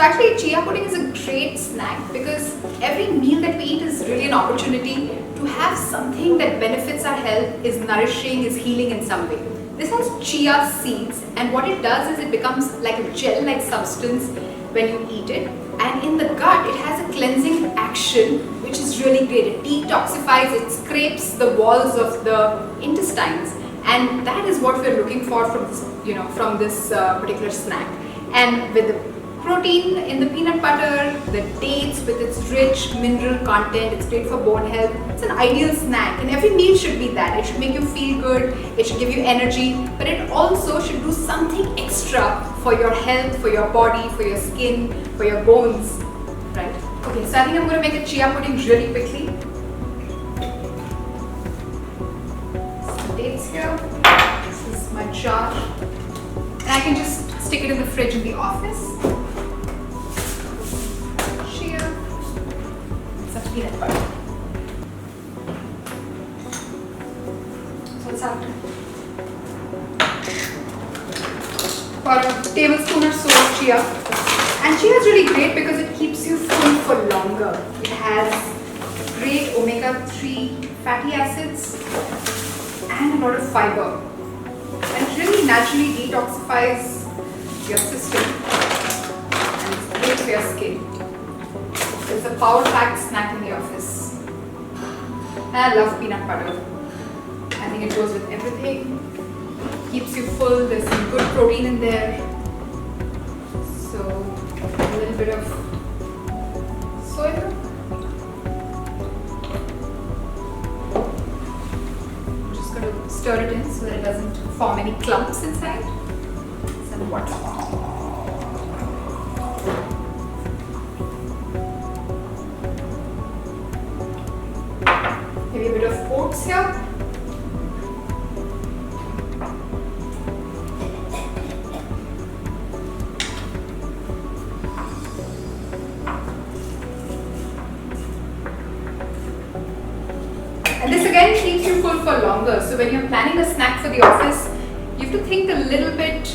So actually chia pudding is a great snack because every meal that we eat is really an opportunity to have something that benefits our health, is nourishing, is healing in some way. This has chia seeds, and what it does is it becomes like a gel-like substance when you eat it, and in the gut it has a cleansing action which is really great. It detoxifies, it scrapes the walls of the intestines, and that is what we're looking for from this, from this particular snack. And with the protein in the peanut butter, the dates with its rich mineral content, it's great for bone health. It's an ideal snack, and every meal should be that. It should make you feel good, it should give you energy, but it also should do something extra for your health, for your body, for your skin, for your bones, right? Okay, so I think I'm going to make a chia pudding really quickly. Some dates here. This is my jar, and I can just stick it in the fridge in the office. Peanut butter. So it's out. For a tablespoon or so of chia. And chia is really great because it keeps you full for longer. It has great omega-3 fatty acids and a lot of fiber. And it really naturally detoxifies your system. And it's great for your skin. It's a power-packed snack in the office. And I love peanut butter. I think it goes with everything. Keeps you full. There's some good protein in there. So a little bit of soy milk. I'm just going to stir it in so that it doesn't form any clumps inside. Some water. Maybe a bit of oats here. And this again keeps you full for longer. So when you're planning a snack for the office, you have to think a little bit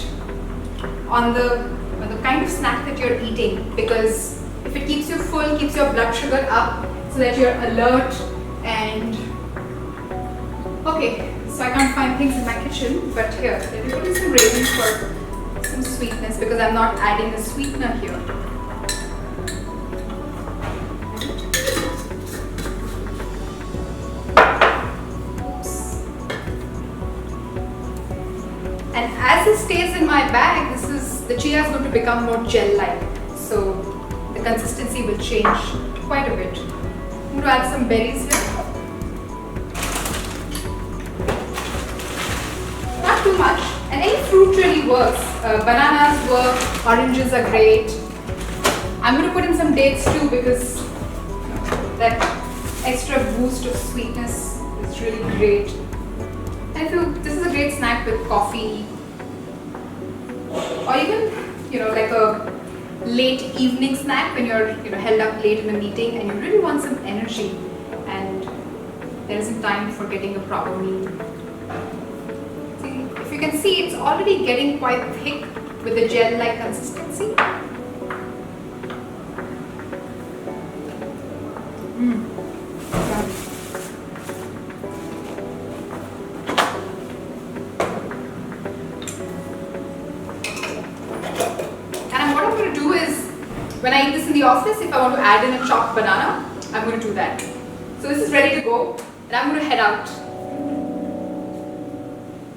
on the kind of snack that you're eating, because if it keeps you full, keeps your blood sugar up so that you're alert. And okay, so I can't find things in my kitchen, but here, let me put in some raisins for some sweetness because I'm not adding a sweetener here. Oops. And as it stays in my bag, the chia is going to become more gel-like, so the consistency will change quite a bit. I'm going to add some berries here. Not too much, and any fruit really works. Bananas work, oranges are great. I'm going to put in some dates too because that extra boost of sweetness is really great. And I feel this is a great snack with coffee, or even like a late evening snack when you're held up late in a meeting and you really want some energy and there isn't time for getting a proper meal. See, if you can see, it's already getting quite thick with a gel-like consistency. When I eat this in the office, if I want to add in a chopped banana, I'm going to do that. So this is ready to go, and I'm going to head out.